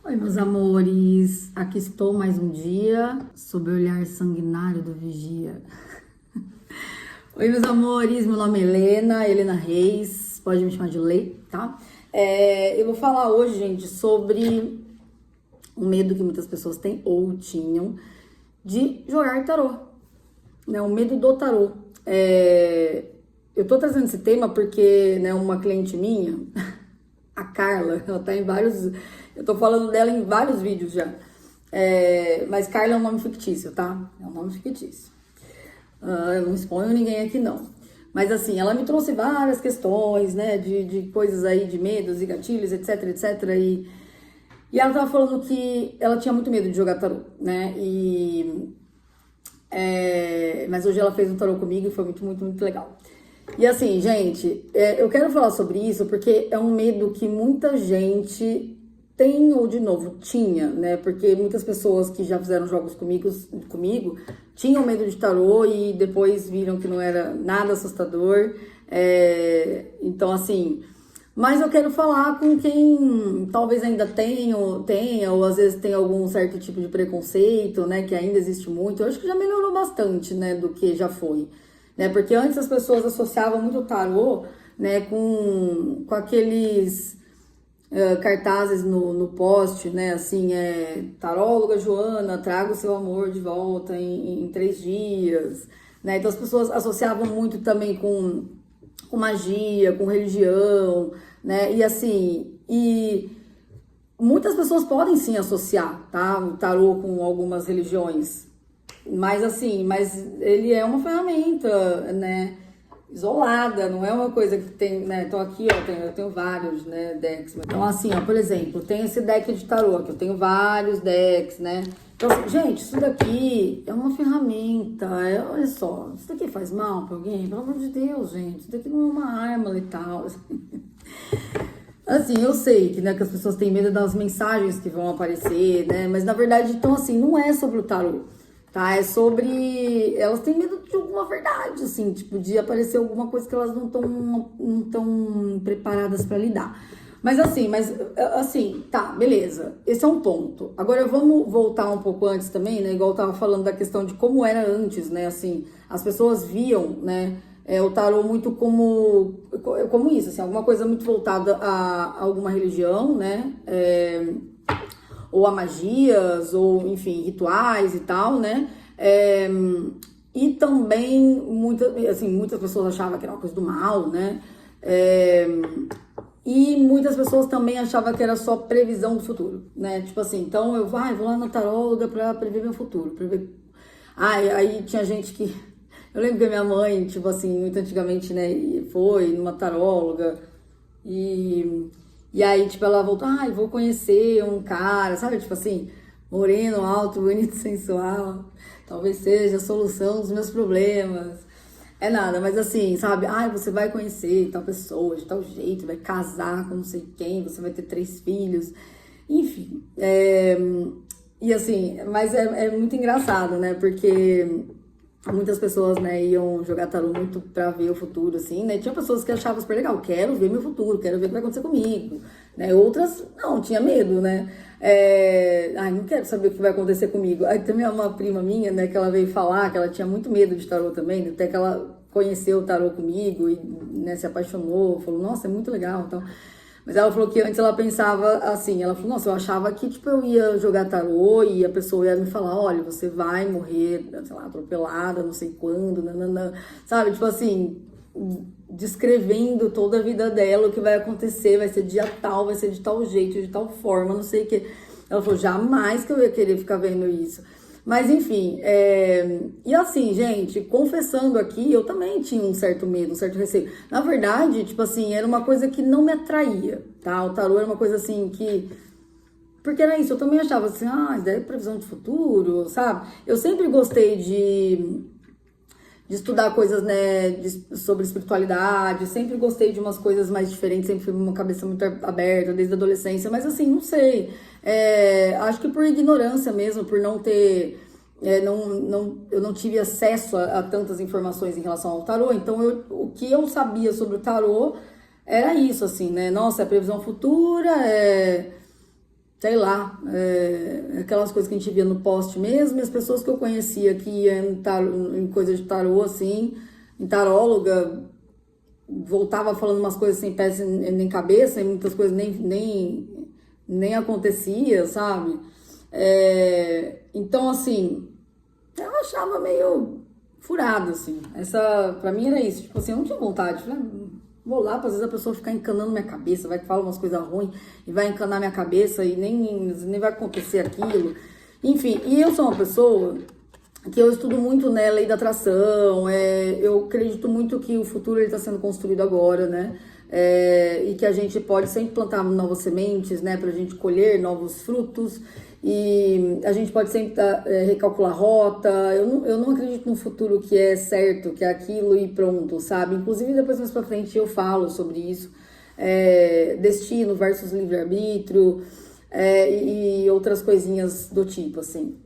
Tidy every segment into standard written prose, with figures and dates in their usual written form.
Oi, meus amores, aqui estou mais um dia sob o olhar sanguinário do vigia. Oi, meus amores, meu nome é Helena Reis, pode me chamar de Lei, tá? Eu vou falar hoje, gente, sobre o medo que muitas pessoas têm ou tinham de jogar tarô, né? O medo do tarô. Eu tô trazendo esse tema porque, né, uma cliente minha, a Carla, ela tá em vários. Eu tô falando dela em vários vídeos já. Mas Carla é um nome fictício, tá? É um nome fictício. Eu não exponho ninguém aqui, não. Mas assim, ela me trouxe várias questões, né? De coisas aí, de medos e gatilhos, etc, etc. E ela tava falando que ela tinha muito medo de jogar tarô, né? Mas hoje ela fez um tarô comigo e foi muito, muito, muito legal. E assim, gente, eu quero falar sobre isso porque é um medo que muita gente tem, ou de novo, tinha, né? Porque muitas pessoas que já fizeram jogos comigo tinham medo de tarô e depois viram que não era nada assustador. Então, assim, mas eu quero falar com quem talvez ainda tenha, ou às vezes tem algum certo tipo de preconceito, né? Que ainda existe muito. Eu acho que já melhorou bastante, né? Do que já foi. Né? Porque antes as pessoas associavam muito o tarô, né, com aqueles cartazes no poste, né, assim, taróloga Joana, traga o seu amor de volta em 3 dias, né, então as pessoas associavam muito também com magia, com religião, né, e assim, muitas pessoas podem sim associar, tá, o tarô com algumas religiões, mas ele é uma ferramenta, né, isolada, não é uma coisa que tem, né, então aqui, ó, eu tenho vários, né, decks, então assim, ó, por exemplo, tem esse deck de tarô aqui, eu tenho vários decks, né, então, assim, gente, isso daqui é uma ferramenta, olha só, isso daqui faz mal pra alguém? Pelo amor de Deus, gente, isso daqui não é uma arma letal, assim, eu sei que, né, que as pessoas têm medo das mensagens que vão aparecer, né, mas na verdade, então, assim, não é sobre o tarô, tá? É sobre... Elas têm medo de alguma verdade, assim, tipo, de aparecer alguma coisa que elas não tão preparadas pra lidar. Mas assim, tá, beleza. Esse é um ponto. Agora vamos voltar um pouco antes também, né? Igual eu tava falando da questão de como era antes, né? Assim, as pessoas viam, né? O tarô muito como isso, assim, alguma coisa muito voltada a alguma religião, né? Ou a magias, ou enfim, rituais e tal, né? E também muitas pessoas achavam que era uma coisa do mal, né? E muitas pessoas também achavam que era só previsão do futuro, né? Tipo assim, então eu vou lá na taróloga pra prever meu futuro, prever... aí tinha gente que... Eu lembro que a minha mãe, tipo assim, muito antigamente, né, foi numa taróloga e aí, tipo, ela voltou, vou conhecer um cara, sabe? Tipo assim, moreno, alto, bonito, sensual. Talvez seja a solução dos meus problemas. É nada, mas assim, sabe? Você vai conhecer tal pessoa, de tal jeito, vai casar com não sei quem, você vai ter 3 filhos. Enfim, e assim, mas é muito engraçado, né? Porque muitas pessoas, né, iam jogar tarô muito pra ver o futuro, assim, né? Tinha pessoas que achavam super legal, quero ver meu futuro, quero ver o que vai acontecer comigo, né? Outras, não, tinha medo, né? Não quero saber o que vai acontecer comigo. Aí também uma prima minha, né, que ela veio falar que ela tinha muito medo de tarô também, até que ela conheceu o tarô comigo e, né, se apaixonou, falou, nossa, é muito legal, então... Mas ela falou que antes ela pensava assim, ela falou, nossa, eu achava que, tipo, eu ia jogar tarô e a pessoa ia me falar, olha, você vai morrer, sei lá, atropelada, não sei quando, nananã, sabe? Tipo assim, descrevendo toda a vida dela, o que vai acontecer, vai ser dia tal, vai ser de tal jeito, de tal forma, não sei o que. Ela falou, jamais que eu ia querer ficar vendo isso. Mas enfim, e assim, gente, confessando aqui, eu também tinha um certo medo, um certo receio. Na verdade, tipo assim, era uma coisa que não me atraía, tá? O tarô era uma coisa assim que... Porque era isso, eu também achava assim, isso daí é previsão de futuro, sabe? Eu sempre gostei de estudar coisas, né, sobre espiritualidade, sempre gostei de umas coisas mais diferentes, sempre fui uma cabeça muito aberta desde a adolescência, mas assim, não sei, acho que por ignorância mesmo, por não ter, eu não tive acesso a tantas informações em relação ao tarô, então o que eu sabia sobre o tarô era isso, assim, né, nossa, é previsão futura, sei lá, aquelas coisas que a gente via no post mesmo, e as pessoas que eu conhecia que iam em coisa de tarô, assim, em taróloga, voltava falando umas coisas sem pé nem cabeça, e muitas coisas nem acontecia, sabe? Então, assim, eu achava meio furado, assim. Pra mim era isso, tipo assim, eu não tinha vontade, falei, vou lá, às vezes a pessoa ficar encanando minha cabeça, vai falar umas coisas ruins e vai encanar minha cabeça e nem vai acontecer aquilo. Enfim, e eu sou uma pessoa que eu estudo muito, né, lei da atração, eu acredito muito que o futuro está sendo construído agora, né, e que a gente pode sempre plantar novas sementes, né, para a gente colher novos frutos, e a gente pode sempre recalcular rota. Eu não acredito num futuro que é certo, que é aquilo e pronto, sabe? Inclusive, depois mais pra frente eu falo sobre isso, destino versus livre-arbítrio, e outras coisinhas do tipo, assim.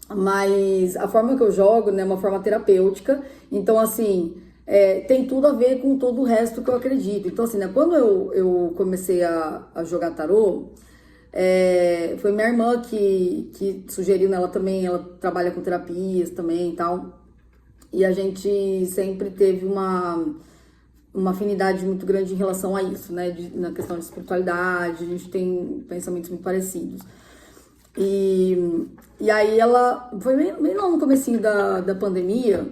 Mas a forma que eu jogo, né, é uma forma terapêutica, então, assim, tem tudo a ver com todo o resto que eu acredito. Então, assim, né, quando eu comecei a jogar tarô, foi minha irmã que sugeriu, né, ela também, ela trabalha com terapias também e tal, e a gente sempre teve uma afinidade muito grande em relação a isso, né, na questão de espiritualidade, a gente tem pensamentos muito parecidos. E aí ela, foi bem no comecinho da pandemia,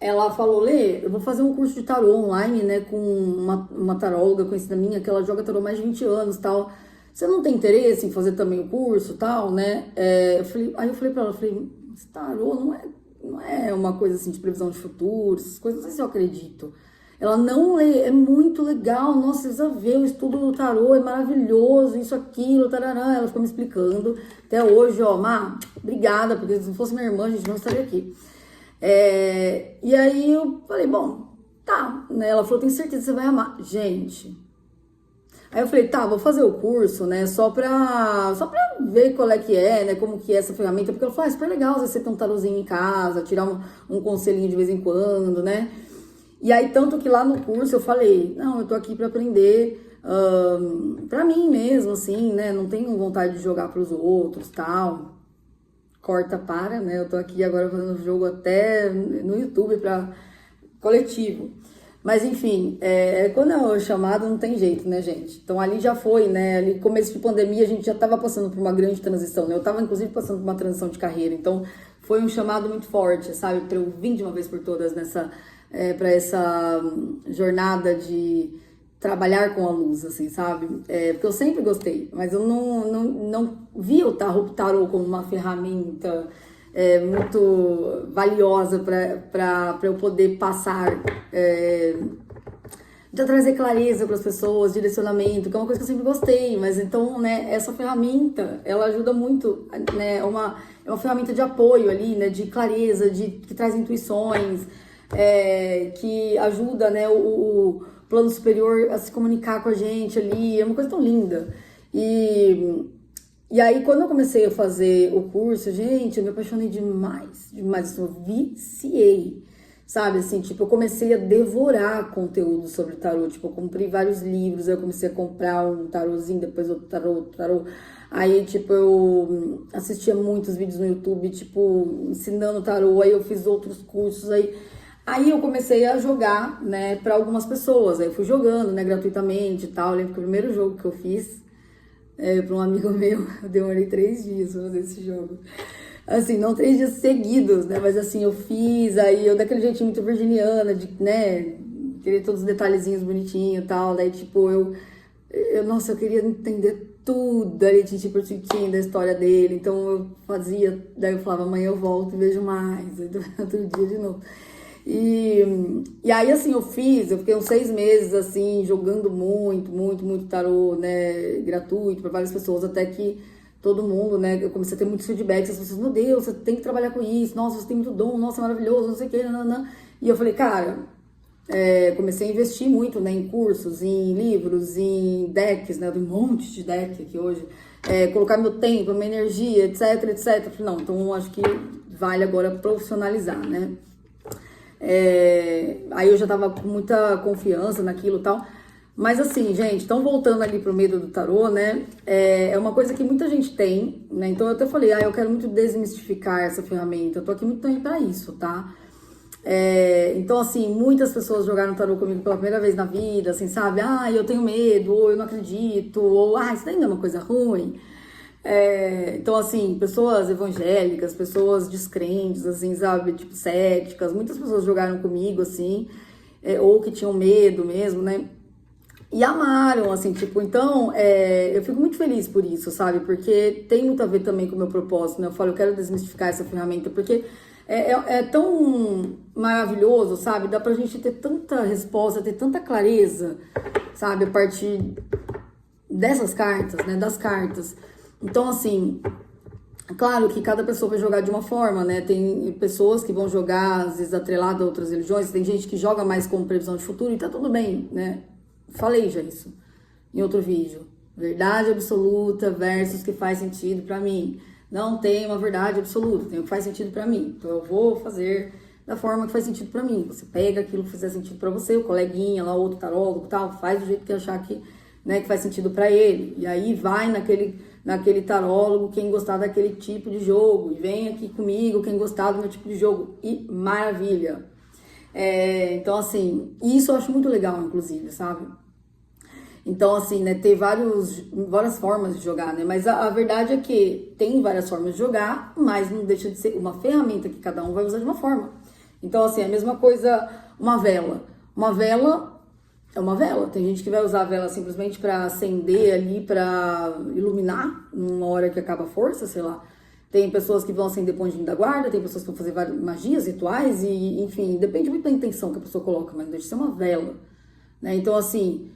ela falou, Lê, eu vou fazer um curso de tarô online, né, com uma taróloga conhecida minha, que ela joga tarô há mais de 20 anos e tal. Você não tem interesse em fazer também o curso e tal, né? Aí eu falei pra ela, esse tarô não é uma coisa assim de previsão de futuro, essas coisas, não sei se eu acredito. Ela não lê, é muito legal, nossa, você precisa ver, o estudo do tarô é maravilhoso, isso, aquilo, tarará. Ela ficou me explicando. Até hoje, ó, Má, obrigada, porque se não fosse minha irmã, a gente não estaria aqui. E aí eu falei, bom, tá, né? Ela falou, tenho certeza que você vai amar. Gente, aí eu falei, tá, vou fazer o curso, né, só pra ver qual é que é, né, como que é essa ferramenta, porque ela falou, super legal você ter um tarozinho em casa, tirar um conselhinho de vez em quando, né. E aí, tanto que lá no curso eu falei, não, eu tô aqui pra aprender pra mim mesmo, assim, né, não tenho vontade de jogar pros outros, tal. Corta para, né, eu tô aqui agora fazendo jogo até no YouTube pra coletivo. Mas enfim, quando é chamado não tem jeito, né, gente? Então ali já foi, né? Ali começo de pandemia a gente já estava passando por uma grande transição, né? Eu estava inclusive passando por uma transição de carreira, então foi um chamado muito forte, sabe? Para eu vir de uma vez por todas para essa jornada de trabalhar com a luz, assim, sabe? Porque eu sempre gostei, mas eu não via o tarô como uma ferramenta muito valiosa para eu poder passar, de trazer clareza para as pessoas, direcionamento, que é uma coisa que eu sempre gostei, mas então, né, essa ferramenta, ela ajuda muito, né, é uma ferramenta de apoio ali, né, de clareza, que traz intuições, que ajuda, né, o plano superior a se comunicar com a gente ali, é uma coisa tão linda. E aí, quando eu comecei a fazer o curso, gente, eu me apaixonei demais, eu viciei, sabe, assim, tipo, eu comecei a devorar conteúdo sobre tarô, tipo, eu comprei vários livros, aí eu comecei a comprar um tarozinho, depois outro tarô, aí, tipo, eu assistia muitos vídeos no YouTube, tipo, ensinando tarô, aí eu fiz outros cursos, aí eu comecei a jogar, né, pra algumas pessoas, aí eu fui jogando, né, gratuitamente e tal, eu lembro que o primeiro jogo que eu fiz, para um amigo meu, eu demorei 3 dias pra fazer esse jogo. Assim, não 3 dias seguidos, né? Mas assim, eu fiz, aí eu daquele jeitinho muito virginiana, né? Queria todos os detalhezinhos bonitinhos e tal. Daí, tipo, nossa, eu queria entender tudo ali, tipo, da história dele. Então eu fazia, daí eu falava, amanhã eu volto e vejo mais. Aí outro dia de novo. E aí, assim, eu fiquei uns 6 meses, assim, jogando muito tarô, né, gratuito para várias pessoas, até que todo mundo, né, eu comecei a ter muitos feedbacks, as pessoas, meu Deus, você tem que trabalhar com isso, nossa, você tem muito dom, nossa, é maravilhoso, não sei o que, nananã. E eu falei, cara, comecei a investir muito, né, em cursos, em livros, em decks, né, tem um monte de deck aqui hoje, colocar meu tempo, minha energia, etc. Eu falei, não, então acho que vale agora profissionalizar, né. Aí eu já tava com muita confiança naquilo e tal, Mas assim, gente, então voltando ali pro medo do tarô, né? É uma coisa que muita gente tem, né? Então eu até falei, eu quero muito desmistificar essa ferramenta. Eu tô aqui muito também pra isso, tá? Então, assim, muitas pessoas jogaram tarô comigo pela primeira vez na vida, assim, sabe? Eu tenho medo, ou eu não acredito, ou, isso daí não é uma coisa ruim. Então, assim, pessoas evangélicas, pessoas descrentes, assim, sabe? Tipo, céticas, muitas pessoas jogaram comigo, assim, ou que tinham medo mesmo, né? E amaram, assim, tipo, então, eu fico muito feliz por isso, sabe? Porque tem muito a ver também com o meu propósito, né? Eu falo, eu quero desmistificar essa ferramenta, porque é tão maravilhoso, sabe? Dá pra gente ter tanta resposta, ter tanta clareza, sabe? A partir dessas cartas, né? Das cartas. Então, assim, claro que cada pessoa vai jogar de uma forma, né? Tem pessoas que vão jogar, às vezes, atrelado a outras religiões, tem gente que joga mais como previsão de futuro e tá tudo bem, né? Falei já isso em outro vídeo. Verdade absoluta versus que faz sentido pra mim. Não tem uma verdade absoluta, tem o que faz sentido pra mim. Então eu vou fazer da forma que faz sentido pra mim. Você pega aquilo que fizer sentido pra você, o coleguinha lá, o outro tarólogo, tal, faz do jeito que achar que, né, que faz sentido pra ele. E aí vai naquele tarólogo quem gostar daquele tipo de jogo. E vem aqui comigo quem gostar do meu tipo de jogo. E maravilha. Então, assim, isso eu acho muito legal, inclusive, sabe? Então, assim, né, ter várias formas de jogar, né? Mas a verdade é que tem várias formas de jogar, mas não deixa de ser uma ferramenta que cada um vai usar de uma forma. Então, assim, a mesma coisa, uma vela. Uma vela é uma vela. Tem gente que vai usar a vela simplesmente para acender ali, para iluminar numa hora que acaba a força, sei lá. Tem pessoas que vão acender pontinho da guarda, tem pessoas que vão fazer várias magias, rituais, e enfim, depende muito da intenção que a pessoa coloca, mas não deixa de ser uma vela, né? Então, assim,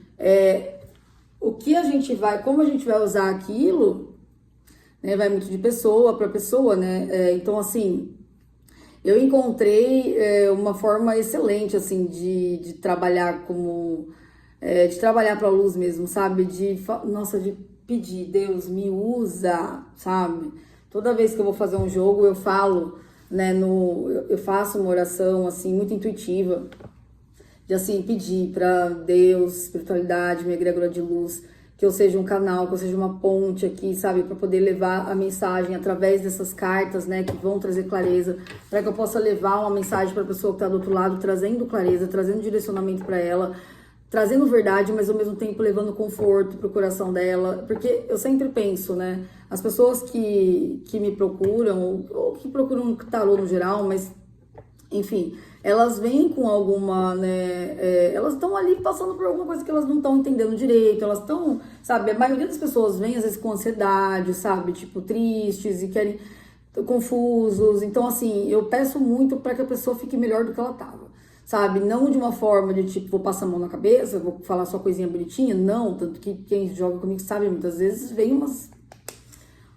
como a gente vai usar aquilo, né, vai muito de pessoa para pessoa, né? Então, assim, eu encontrei uma forma excelente, assim, de trabalhar de trabalhar para a luz mesmo, sabe? De pedir, Deus, me usa, sabe? Toda vez que eu vou fazer um jogo, eu falo, né, eu faço uma oração, assim, muito intuitiva, de, assim, pedir para Deus, espiritualidade, minha egrégora de luz, que eu seja um canal, que eu seja uma ponte aqui, sabe, para poder levar a mensagem através dessas cartas, né, que vão trazer clareza, para que eu possa levar uma mensagem para a pessoa que está do outro lado, trazendo clareza, trazendo direcionamento para ela, trazendo verdade, mas ao mesmo tempo levando conforto pro coração dela, porque eu sempre penso, né, as pessoas que me procuram, ou que procuram tarô no geral, mas, enfim, elas vêm com alguma, né, elas estão ali passando por alguma coisa que elas não estão entendendo direito, elas estão, sabe, a maioria das pessoas vem às vezes com ansiedade, sabe, tipo, tristes e querem, confusos, então, assim, eu peço muito para que a pessoa fique melhor do que ela estava. Sabe, não de uma forma de tipo, vou passar a mão na cabeça, vou falar só coisinha bonitinha, não, tanto que quem joga comigo sabe, muitas vezes vem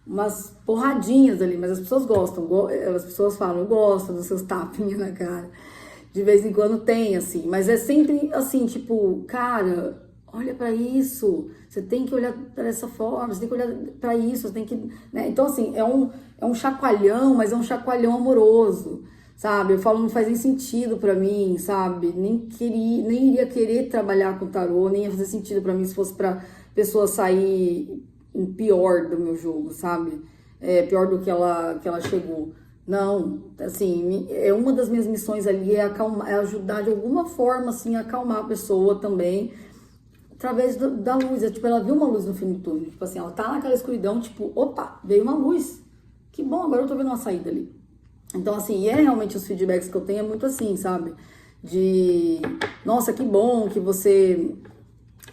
umas porradinhas ali, mas as pessoas gostam, as pessoas falam, eu gosto dos seus tapinhas na cara, de vez em quando tem, assim, mas é sempre assim, tipo, cara, olha pra isso, você tem que olhar pra essa forma, você tem que olhar pra isso, você tem que, né, então assim, é um chacoalhão, mas é um chacoalhão amoroso, sabe? Eu falo, não faz nem sentido pra mim, sabe? Nem iria querer trabalhar com tarô, nem ia fazer sentido pra mim se fosse pra pessoa sair pior do meu jogo, sabe? Pior do que ela chegou. Não, assim, uma das minhas missões ali é ajudar de alguma forma, assim, a acalmar a pessoa também, através da luz. Tipo, ela viu uma luz no fim do túnel, tipo assim, ela tá naquela escuridão, tipo, opa, veio uma luz. Que bom, agora eu tô vendo uma saída ali. Então, assim, realmente os feedbacks que eu tenho é muito assim, sabe? De, nossa, que bom que você...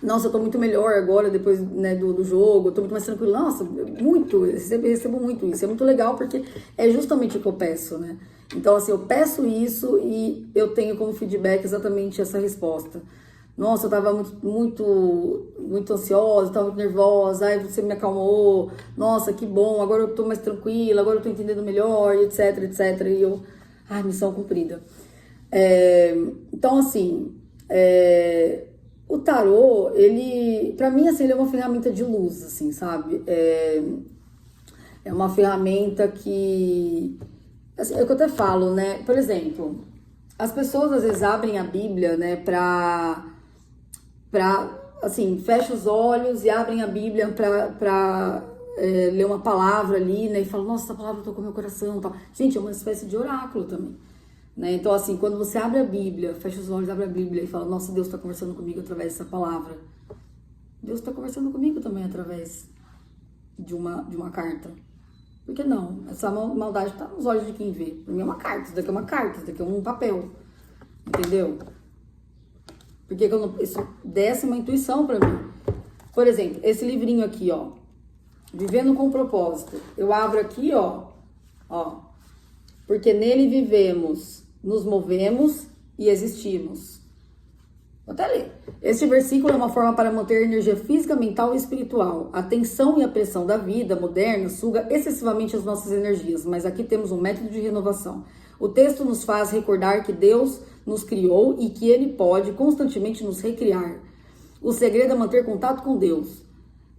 Nossa, eu tô muito melhor agora, depois, né, do jogo, eu tô muito mais tranquila. Nossa, muito, eu recebo muito isso. É muito legal porque é justamente o que eu peço, né? Então, assim, eu peço isso e eu tenho como feedback exatamente essa resposta. Nossa, eu tava muito ansiosa, tava muito nervosa, aí você me acalmou, nossa, que bom, agora eu tô mais tranquila, agora eu tô entendendo melhor, etc, etc. E eu, missão cumprida. Então, assim, o tarô, ele, pra mim, assim, ele é uma ferramenta de luz, assim, sabe? É uma ferramenta que, assim, é o que eu até falo, né? Por exemplo, as pessoas às vezes abrem a Bíblia, né, pra assim, fecha os olhos e abrem a Bíblia pra ler uma palavra ali, né? E falam, nossa, essa palavra tocou meu coração, tal. Gente, é uma espécie de oráculo também, né? Então, assim, quando você abre a Bíblia, fecha os olhos, abre a Bíblia e fala, nossa, Deus está conversando comigo através dessa palavra. Deus está conversando comigo também através de uma carta. Por que não? Essa maldade está nos olhos de quem vê. Pra mim é uma carta, isso daqui é uma carta, isso daqui é um papel. Entendeu? Porque isso desse uma intuição pra mim. Por exemplo, esse livrinho aqui, ó. Vivendo com propósito. Eu abro aqui, ó. Porque nele vivemos, nos movemos e existimos. Vou até ler. Este versículo é uma forma para manter a energia física, mental e espiritual. A tensão e a pressão da vida moderna suga excessivamente as nossas energias, mas aqui temos um método de renovação. O texto nos faz recordar que Deus nos criou e que Ele pode constantemente nos recriar. O segredo é manter contato com Deus.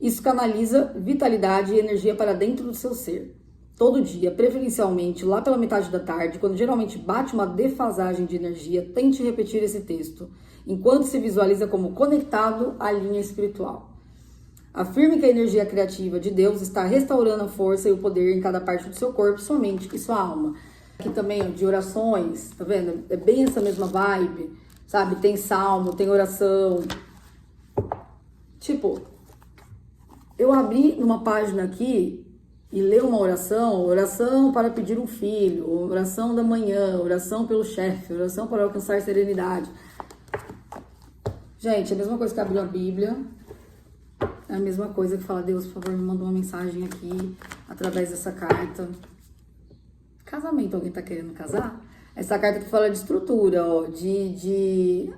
Isso canaliza vitalidade e energia para dentro do seu ser. Todo dia, preferencialmente lá pela metade da tarde, quando geralmente bate uma defasagem de energia, tente repetir esse texto, enquanto se visualiza como conectado à linha espiritual. Afirme que a energia criativa de Deus está restaurando a força e o poder em cada parte do seu corpo, sua mente e sua alma. Aqui também, ó, de orações, tá vendo? É bem essa mesma vibe, sabe? Tem salmo, tem oração. Tipo, eu abri numa página aqui e ler uma oração para pedir um filho, oração da manhã, oração pelo chefe, oração para alcançar serenidade. Gente, é a mesma coisa que abrir a Bíblia, é a mesma coisa que falar, Deus, por favor, me manda uma mensagem aqui, através dessa carta. Casamento, alguém tá querendo casar? Essa carta que fala de estrutura, ó, de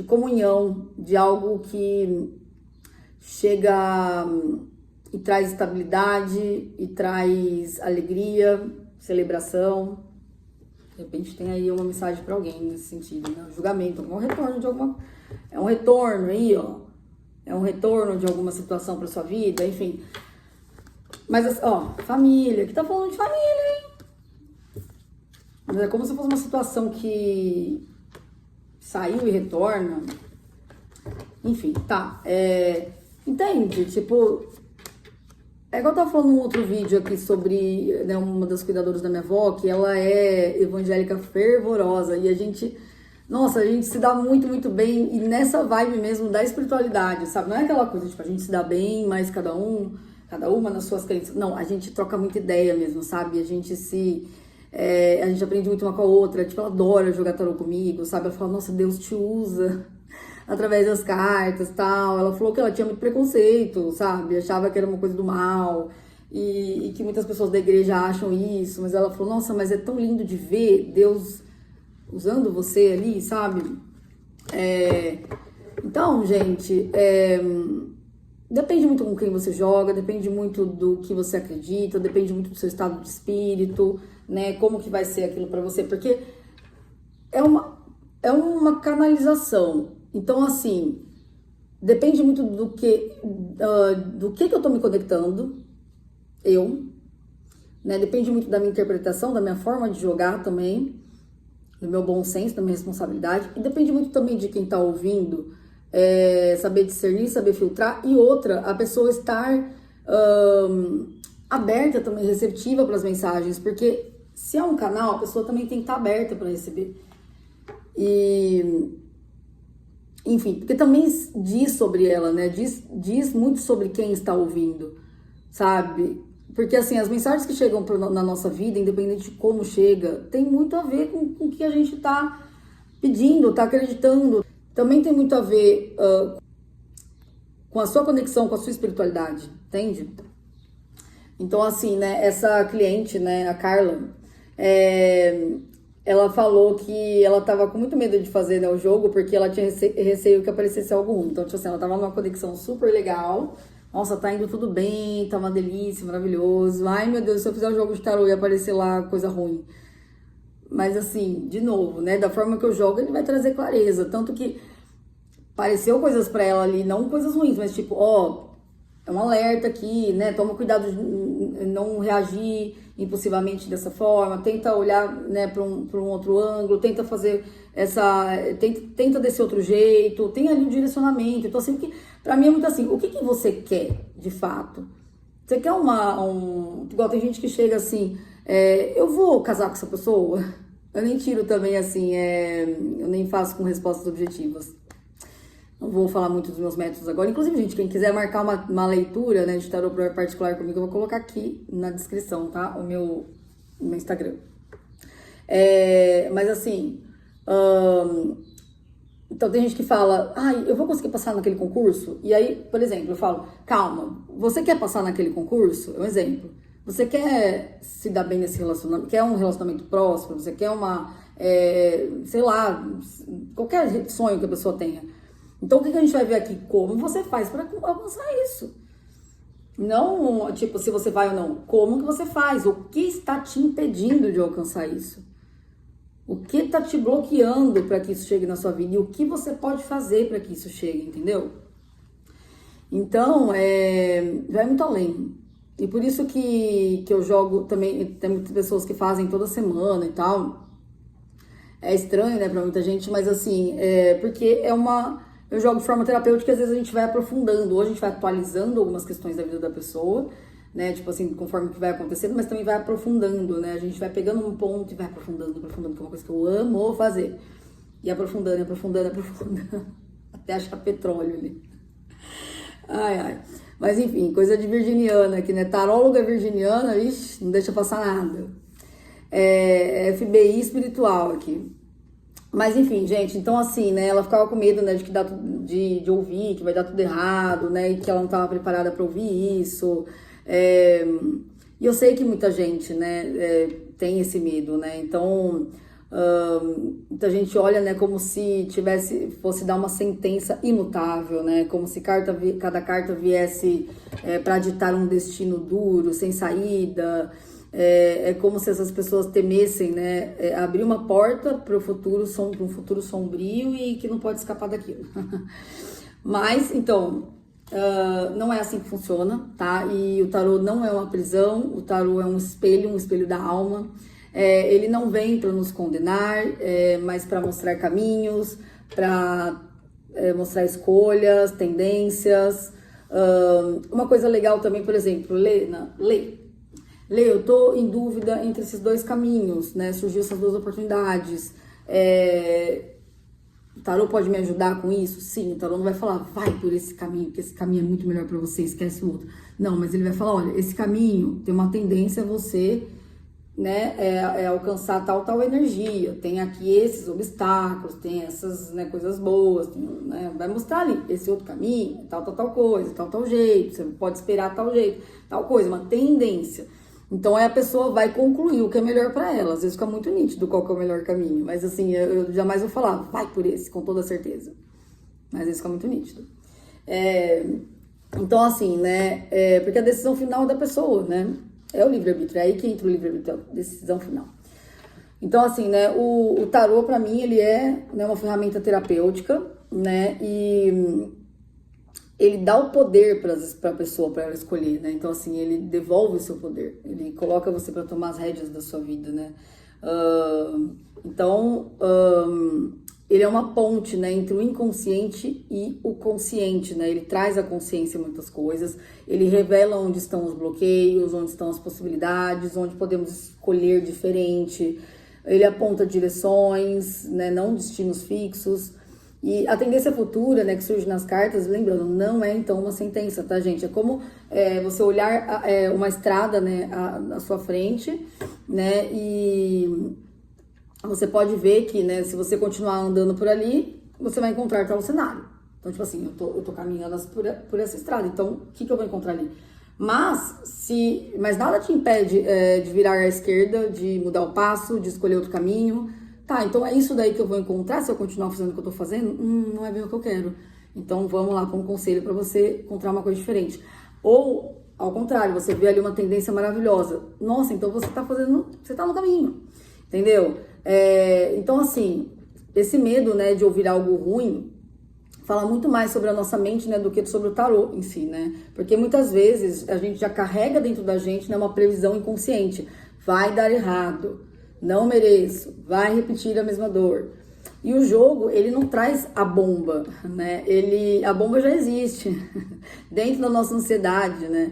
comunhão, de algo que chega e traz estabilidade, e traz alegria, celebração. De repente tem aí uma mensagem para alguém nesse sentido, né? Julgamento, um retorno de alguma... É um retorno aí, ó. É um retorno de alguma situação para sua vida, enfim. Mas, ó, família. Aqui tá falando de família, hein? Mas é como se fosse uma situação que saiu e retorna. Enfim, tá. Entende? Tipo... É igual eu tava falando num outro vídeo aqui sobre, né, uma das cuidadoras da minha avó, que ela é evangélica fervorosa e a gente se dá muito, muito bem e nessa vibe mesmo da espiritualidade, sabe? Não é aquela coisa, tipo, a gente se dá bem, mas cada uma nas suas crenças. Não, a gente troca muita ideia mesmo, sabe? A gente aprende muito uma com a outra, tipo, ela adora jogar tarô comigo, sabe? Ela fala, nossa, Deus te usa através das cartas e tal. Ela falou que ela tinha muito preconceito, sabe? Achava que era uma coisa do mal e que muitas pessoas da igreja acham isso. Mas ela falou, nossa, mas é tão lindo de ver Deus usando você ali, sabe? Então, gente, depende muito com quem você joga, depende muito do que você acredita, depende muito do seu estado de espírito, né? Como que vai ser aquilo pra você, porque é uma canalização. Então, assim, depende muito do que eu tô me conectando, né? Depende muito da minha interpretação, da minha forma de jogar também, do meu bom senso, da minha responsabilidade, e depende muito também de quem tá ouvindo, saber discernir, saber filtrar, e outra, a pessoa estar aberta também, receptiva para as mensagens, porque se é um canal, a pessoa também tem que estar aberta para receber. Enfim, porque também diz sobre ela, né? Diz muito sobre quem está ouvindo, sabe? Porque, assim, as mensagens que chegam na nossa vida, independente de como chega, tem muito a ver com o que a gente tá pedindo, tá acreditando. Também tem muito a ver com a sua conexão, com a sua espiritualidade, entende? Então, assim, né? Essa cliente, né? A Carla, ela falou que ela tava com muito medo de fazer, né, o jogo, porque ela tinha receio que aparecesse algo ruim. Então, tipo assim, ela tava numa conexão super legal. Nossa, tá indo tudo bem, tá uma delícia, maravilhoso. Ai, meu Deus, se eu fizer um jogo de tarô e aparecer lá coisa ruim. Mas assim, de novo, né, da forma que eu jogo, ele vai trazer clareza. Tanto que pareceu coisas pra ela ali, não coisas ruins, mas tipo, ó, é um alerta aqui, né? Toma cuidado de não reagir impulsivamente dessa forma, tenta olhar, né, para um outro ângulo, tenta fazer tenta desse outro jeito, tem ali um direcionamento. Então, assim, pra mim é muito assim, o que você quer, de fato? Você quer igual tem gente que chega assim, eu vou casar com essa pessoa? Eu nem tiro também, assim, eu nem faço com respostas objetivas. Não vou falar muito dos meus métodos agora. Inclusive, gente, quem quiser marcar uma leitura, né, de tarô particular comigo, eu vou colocar aqui na descrição, tá? O meu Instagram. Mas assim, então tem gente que fala, eu vou conseguir passar naquele concurso? E aí, por exemplo, eu falo, calma, você quer passar naquele concurso? É um exemplo. Você quer se dar bem nesse relacionamento? Quer um relacionamento próspero? Você quer sei lá, qualquer sonho que a pessoa tenha. Então, o que a gente vai ver aqui? Como você faz para alcançar isso? Não, tipo, se você vai ou não. Como que você faz? O que está te impedindo de alcançar isso? O que está te bloqueando para que isso chegue na sua vida? E o que você pode fazer para que isso chegue, entendeu? Então, vai muito além. E por isso que eu jogo também, tem muitas pessoas que fazem toda semana e tal. É estranho, né, pra muita gente, mas assim, porque eu jogo de forma terapêutica e às vezes a gente vai aprofundando, ou a gente vai atualizando algumas questões da vida da pessoa, né, tipo assim, conforme que vai acontecendo, mas também vai aprofundando, né, a gente vai pegando um ponto e vai aprofundando, que é uma coisa que eu amo fazer, e aprofundando, até achar petróleo ali. Ai. Mas enfim, coisa de virginiana aqui, né, taróloga virginiana, ixi, não deixa passar nada. FBI espiritual aqui. Mas enfim, gente, então assim, né, ela ficava com medo, né, de ouvir que vai dar tudo errado, né, e que ela não estava preparada para ouvir isso. E eu sei que muita gente, né, tem esse medo, né, então muita gente olha, né, como se fosse dar uma sentença imutável, né, como se cada carta viesse para ditar um destino duro, sem saída. É como se essas pessoas temessem, né, abrir uma porta para um futuro sombrio e que não pode escapar daquilo. Mas, então, não é assim que funciona, tá? E o tarô não é uma prisão, o tarô é um espelho da alma. Ele não vem para nos condenar, mas para mostrar caminhos, para mostrar escolhas, tendências. Uma coisa legal também, por exemplo, Lê, eu tô em dúvida entre esses dois caminhos, né? Surgiu essas duas oportunidades. O tarô pode me ajudar com isso? Sim, o tarô não vai falar, vai por esse caminho, porque esse caminho é muito melhor para você, esquece o outro. Não, mas ele vai falar, olha, esse caminho tem uma tendência a você, né, alcançar tal energia. Tem aqui esses obstáculos, tem essas, né, coisas boas, né, vai mostrar ali esse outro caminho, tal coisa, tal jeito, você pode esperar tal jeito, tal coisa, uma tendência. Então a pessoa vai concluir o que é melhor para ela. Às vezes fica muito nítido qual que é o melhor caminho. Mas assim, eu jamais vou falar, vai por esse, com toda certeza. Mas às vezes fica muito nítido. Então assim, né, porque a decisão final é da pessoa, né? É o livre-arbítrio, é aí que entra o livre-arbítrio, a decisão final. Então assim, né, o tarô pra mim, ele é, né, uma ferramenta terapêutica, né, e ele dá o poder para a pessoa, para ela escolher, né? Então, assim, ele devolve o seu poder. Ele coloca você para tomar as rédeas da sua vida, né? Ele é uma ponte, né, entre o inconsciente e o consciente, né? Ele traz à consciência muitas coisas. Ele revela onde estão os bloqueios, onde estão as possibilidades, onde podemos escolher diferente. Ele aponta direções, né? Não destinos fixos. E a tendência futura, né, que surge nas cartas, lembrando, não é então uma sentença, tá, gente? É como você olhar uma estrada, né, à sua frente, né, e você pode ver que, né, se você continuar andando por ali, você vai encontrar tal cenário. Então, tipo assim, eu tô caminhando por essa estrada, então o que eu vou encontrar ali? Mas nada te impede de virar à esquerda, de mudar o passo, de escolher outro caminho. Tá, então é isso daí que eu vou encontrar se eu continuar fazendo o que eu tô fazendo? Não é bem o que eu quero. Então vamos lá com um conselho para você encontrar uma coisa diferente. Ou, ao contrário, você vê ali uma tendência maravilhosa. Nossa, então você tá no caminho. Entendeu? Então assim, esse medo, né, de ouvir algo ruim fala muito mais sobre a nossa mente, né, do que sobre o tarô em si, né? Porque muitas vezes a gente já carrega dentro da gente, né, uma previsão inconsciente. Vai dar errado, não mereço, vai repetir a mesma dor. E o jogo, ele não traz a bomba, né? A bomba já existe dentro da nossa ansiedade, né?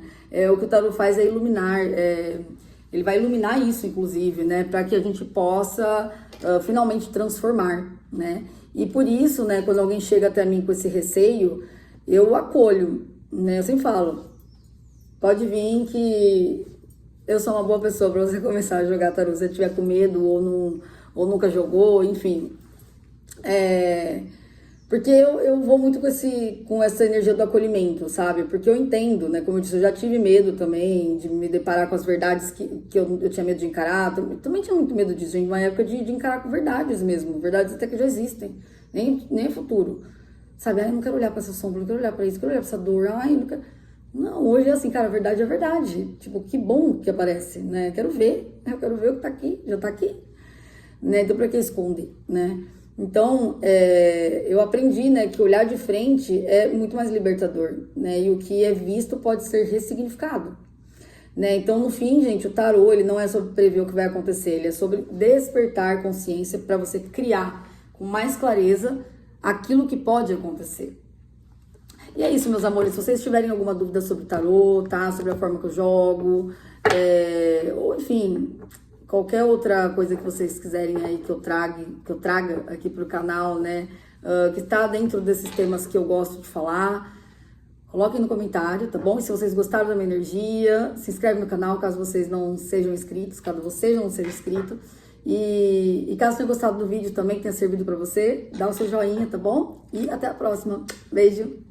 O que o tarô faz é iluminar, ele vai iluminar isso, inclusive, né? Para que a gente possa finalmente transformar, né? E por isso, né, quando alguém chega até mim com esse receio, eu acolho, né? Eu sempre falo, pode vir que eu sou uma boa pessoa para você começar a jogar tarô, se você tiver com medo ou nunca jogou, enfim. Porque eu vou muito com essa energia do acolhimento, sabe? Porque eu entendo, né? Como eu disse, eu já tive medo também de me deparar com as verdades que eu tinha medo de encarar. Também tinha muito medo disso, gente, uma época de encarar com verdades mesmo, verdades até que já existem, nem é futuro. Sabe? Ai, eu não quero olhar pra essa sombra, não quero olhar pra isso, não quero olhar pra essa dor, ai, não quero... Não, hoje é assim, cara, a verdade é a verdade. Tipo, que bom que aparece, né? Eu quero ver o que tá aqui, já tá aqui, né? Então, pra que esconder, né? Então, eu aprendi, né, que olhar de frente é muito mais libertador, né? E o que é visto pode ser ressignificado, né? Então, no fim, gente, o tarô, ele não é sobre prever o que vai acontecer, ele é sobre despertar consciência para você criar com mais clareza aquilo que pode acontecer. E é isso, meus amores. Se vocês tiverem alguma dúvida sobre tarô, tá? Sobre a forma que eu jogo, ou enfim, qualquer outra coisa que vocês quiserem aí que eu traga aqui pro canal, né? Que tá dentro desses temas que eu gosto de falar, coloquem no comentário, tá bom? E se vocês gostaram da minha energia, se inscreve no canal caso vocês não sejam inscritos, caso você não seja inscrito. E caso tenha gostado do vídeo também, que tenha servido pra você, dá o seu joinha, tá bom? E até a próxima. Beijo!